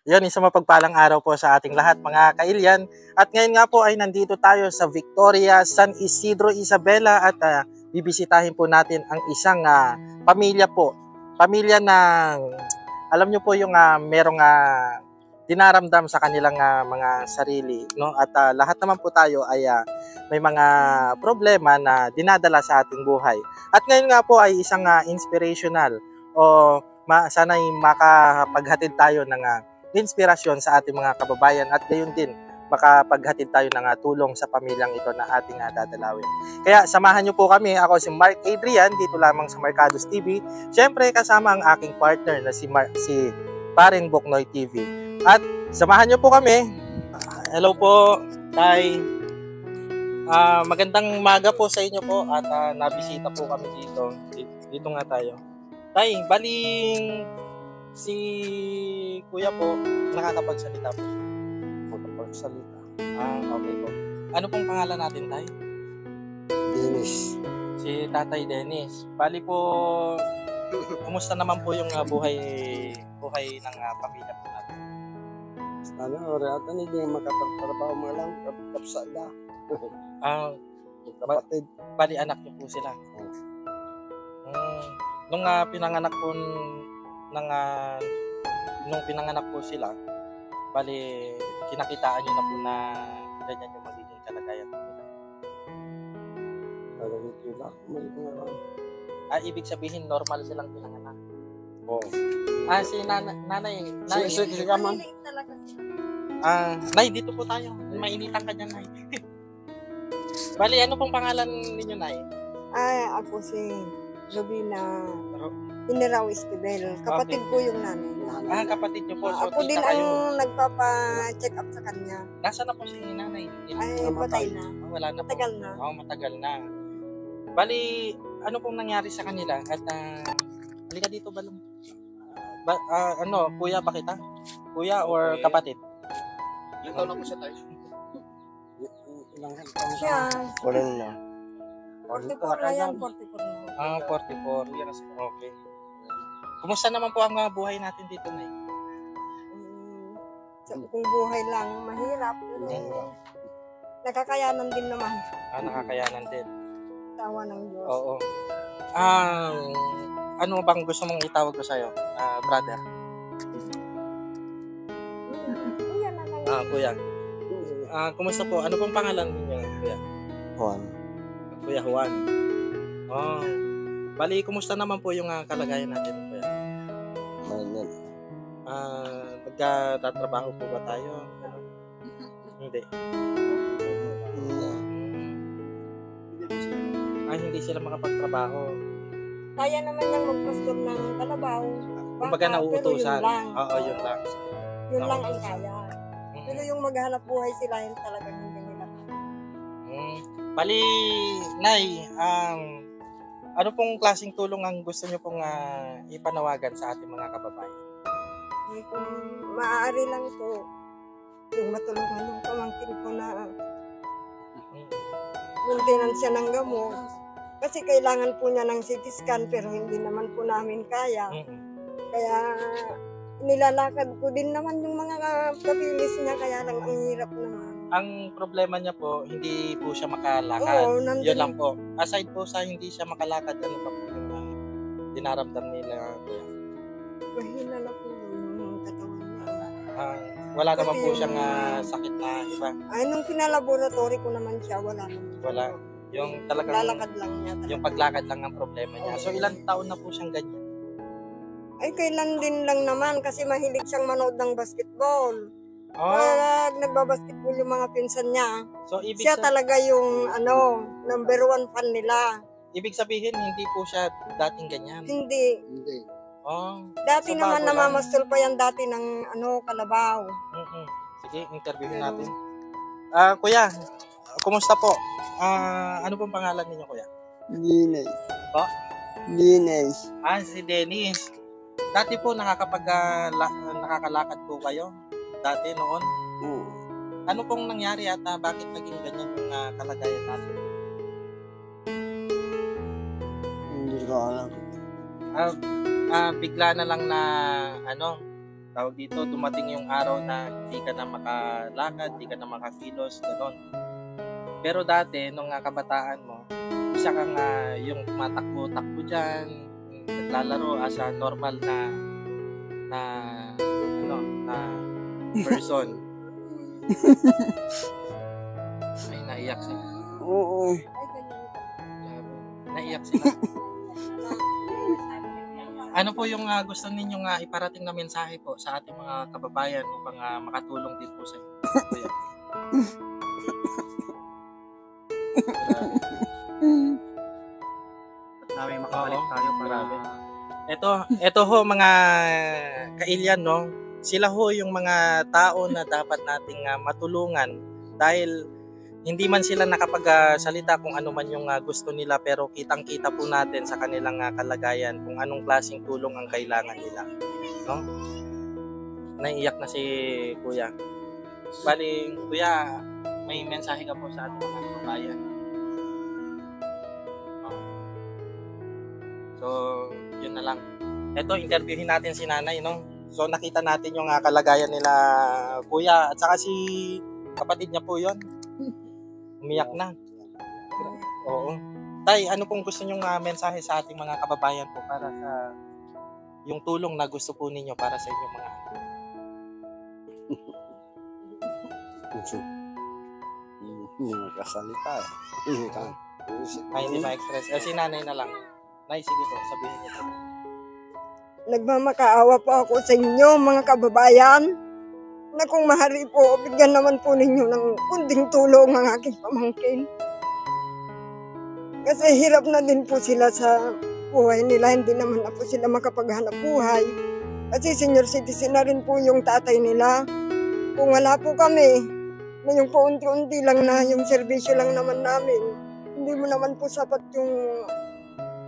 Yan, isang mapagpalang araw po sa ating lahat mga kailyan. At ngayon nga po ay nandito tayo sa Victoria, San Isidro, Isabela at bibisitahin po natin ang isang pamilya po. Pamilya ng, alam nyo po yung merong dinaramdam sa kanilang mga sarili. No? At lahat naman po tayo ay may mga problema na dinadala sa ating buhay. At ngayon nga po ay isang inspirational o sana'y makapaghatid tayo ng inspirasyon sa ating mga kababayan at gayon din makapaghatid tayo ng tulong sa pamilyang ito na ating dadalawin. Kaya samahan nyo po kami. Ako si Mark Adrian, dito lamang sa Marcados TV. Siyempre kasama ang aking partner na si Paring Buknoy TV. At samahan nyo po kami. Hello po, Tay. Magandang umaga po sa inyo po at nabisita po kami dito. Dito nga tayo. Tay, baling si Kuya po nakakapagsalita po. Makapagsalita. Okay po. Ano pong pangalan natin, Tay? Dennis. Si Tatay Dennis. Bali po, kumusta naman po yung buhay ng pamilya po natin? Sana orata ni di makapagtrabaho mo lang kapsada. Kapatid. Bali anak niyo po sila. Nung pinanganak po nung pinanganak po sila, bali kinakitaan niyo na po na ganyan yung magiging kalagayan nila. Ibig sabihin normal silang pinanganak. Oo. Si nanay. Si Kaman. Nay, dito po tayo. Mainitan ka dyan, Nay. Bali, ano pong pangalan ninyo, Nay? Ako si Robina Ineraw Esquivel. Kapatid ko yung nanay. Kapatid niyo po. So, ako din ang nagpapa-check up sa kanya. Nasaan na po si nanay? Patay na. Wala na matagal po. na. Matagal na. Bali, ano pong nangyari sa kanila? At, halika dito, Balong. Kuya ba kita? Kuya or kapatid? Ilan taon na po siya tayo? Siya. Kulang na. 44 na yan, 44 na. 44. Okay. Kumusta naman po ang buhay natin dito, Nay? Kung buhay lang, mahirap. Pero nakakayanan din naman. Nakakayanan din. Tawa ng Diyos. Oo. Ano bang gusto mong itawag ko sa'yo, brother? Kuya na lang. Kuya. Kumusta po? Ano pong pangalan ninyo, Kuya? Juan. Kuya Juan. Bali, kumusta naman po yung kalagayan natin, Kuya? Mainit. Nagtatrabaho po ba tayo? Hindi. Hindi sila makapagtrabaho. Kaya naman niyang magpastor ng kalabaw. Kumbaga nauutusan. Yun lang. Yun lang ang Nauutusan. kaya. Pero yung maghanap buhay sila, yun talagang hindi nila. Bali, Nay, ano pong klaseng tulong ang gusto niyo pong ipanawagan sa ating mga kababayan? Kung maaari lang po, yung matulungan yung pamangkin ko na maintenance siya ng gamot. Kasi kailangan po niya ng CT scan pero hindi naman po namin kaya. Kaya nilalakad ko din naman yung mga papilis niya kaya lang ang hirap naman. Ang problema niya po, hindi po siya makalakad. Oo, yun lang po. Aside po sa hindi siya makalakad, ano pa po yung dinaramdam nila, Kuya? Mahina na po yung katawan niya. Wala naman po siyang sakit na iba. Nung pinalaboratory ko naman siya, wala naman. Wala. Yung talagang lalakad lang niya. Yung paglakad lang ang problema niya. So ilang taon na po siyang ganyan? Ay, kailan din lang naman kasi mahilig siyang manood ng basketball. Nagbabasketball yung mga pinsan niya. So ibig siya talaga yung number 1 fan nila. Ibig sabihin hindi po siya dating ganyan. Hindi. Dati so naman namamastol pa yan dati ng kalabaw. Sige, interviewin natin. Kuya, kumusta po? Ano pong pangalan ninyo, Kuya? Dennis. Po? Dennis. Si Dennis. Dati po nakakalakad po kayo? Dati noon? Ano pong nangyari at bakit naging ganyan yung kalagayan natin? Hindi ko alam. Bigla na lang na tawag dito, dumating yung araw na hindi ka na makalakad, hindi ka na makakilos, gano'n. Pero dati, nung kabataan mo, isa kang yung tumatakbo-takbo dyan, naglalaro as a normal na person. Ay, naiyak sila. Oo. Naiyak sila. Ano po yung gusto ninyong iparating na mensahe po sa ating mga kababayan upang makatulong din po sa inyo? Namin makabalik tayo para Ito ho mga kailyan, no? Sila ho yung mga tao na dapat nating matulungan dahil hindi man sila nakapagsalita kung ano man yung gusto nila, pero kitang-kita po natin sa kanilang kalagayan kung anong klaseng tulong ang kailangan nila, no? Naiiyak na si Kuya. Bali, Kuya, may mensahe ka po sa ating mga kababayan. So, yun na lang. Ito, interviewin natin si Nanay, no? So, nakita natin yung kalagayan nila, Kuya, at saka si kapatid niya po yun. Umiyak na. Oo. Tay, ano pong gusto nyong mensahe sa ating mga kababayan po para sa yung tulong na gusto po ninyo para sa inyong mga Hindi magkasalita eh. ay, hindi ma-express. Si Nanay na lang. Nay, sige po, sabihin niyo po. Nagmamakaawa po ako sa inyo, mga kababayan, na kung mahari po, bigyan naman po ninyo ng kunting tulong ang aking pamangkin. Kasi hirap na din po sila sa buhay nila, hindi naman na po sila makapaghanap buhay. Kasi senior citizen na rin po yung tatay nila. Kung wala po kami, na yung paunti-unti lang na yung serbisyo lang naman namin, hindi mo naman po sapat yung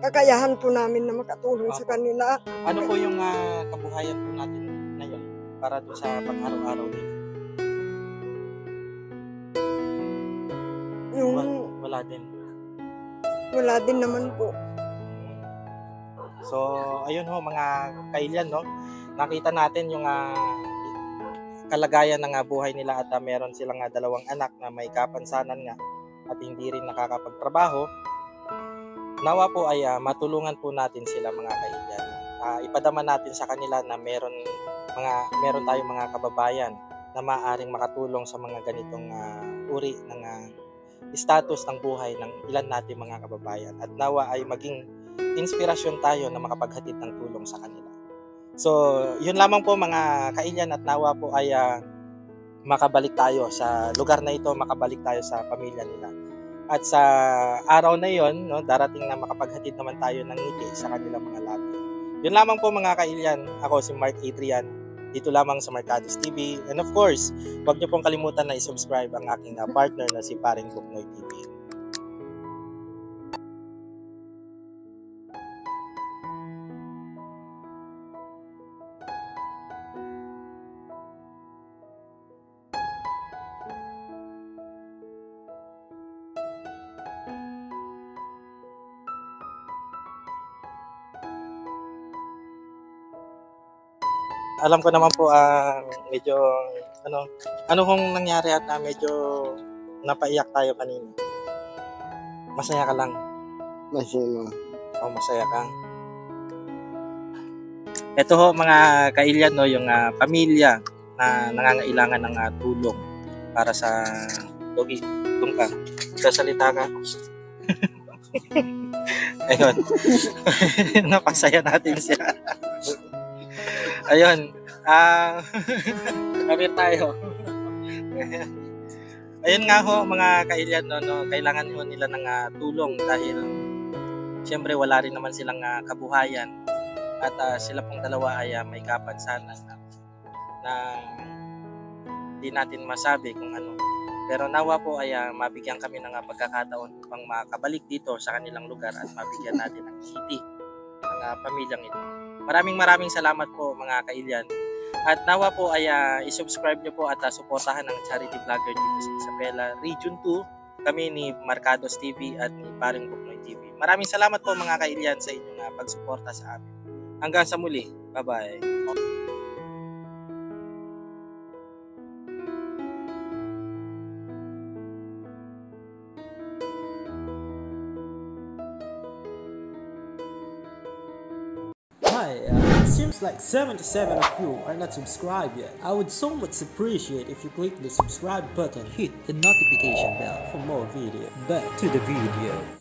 kakayahan po namin na makatulong sa kanila. Ano po yung kabuhayan po natin ngayon para doon sa pang-araw-araw din? Yung Wala din. wala din naman po. So, ayun ho mga kailyan, no? Nakita natin yung kalagayan ng buhay nila at meron silang dalawang anak na may kapansanan nga at hindi rin nakakapagtrabaho. Nawa po ay matulungan po natin sila mga kailyan. Ipadama natin sa kanila na meron tayong mga kababayan na maaaring makatulong sa mga ganitong uri ng status ng buhay ng ilan natin mga kababayan. At nawa ay maging inspirasyon tayo na makapaghatid ng tulong sa kanila. So, yun lamang po mga kailyan at nawa po ay makabalik tayo sa lugar na ito, makabalik tayo sa pamilya nila. At sa araw na yon, no, darating na makapaghatid naman tayo ng ngiti sa kanilang mga labi. Yun lamang po mga kailyan. Ako si Mark Adrian, dito lamang sa Marcados TV. And of course, huwag niyo pong kalimutan na i-subscribe ang aking partner na si Paring Buknoy TV. Alam ko naman po medyo ano kung nangyari at medyo napaiyak tayo kanina. Masaya ka lang. Masaya. Masaya ka. Ito ho mga kailyan, no, yung pamilya na nangangailangan ng tulong para sa Dogi. Doon ka. Sasalita ka. Ayun. Napasaya natin siya. Ayun. Kamir tayo. Ayun nga ho mga kailyan, no, kailangan ho nila ng tulong dahil siyempre wala rin naman silang kabuhayan at sila pong dalawa ay may kapansanan na hindi natin masabi kung ano. Pero nawa po ay mabigyan kami ng pagkakataon upang makabalik dito sa kanilang lugar at mabigyan natin ng ngiti ang pamilyang ito. Maraming salamat po mga kailyan. At nawa po ay i-subscribe nyo po at suportahan ang charity vlogger dito sa Isabela Region 2. Kami ni Marcados TV at ni Paring Buknoy TV. Maraming salamat po mga kailyan sa inyong pagsuporta sa amin. Hanggang sa muli. Bye-bye. seems like 77 of you are not subscribed yet. I would so much appreciate if you click the subscribe button, hit the notification bell for more videos. Back to the video.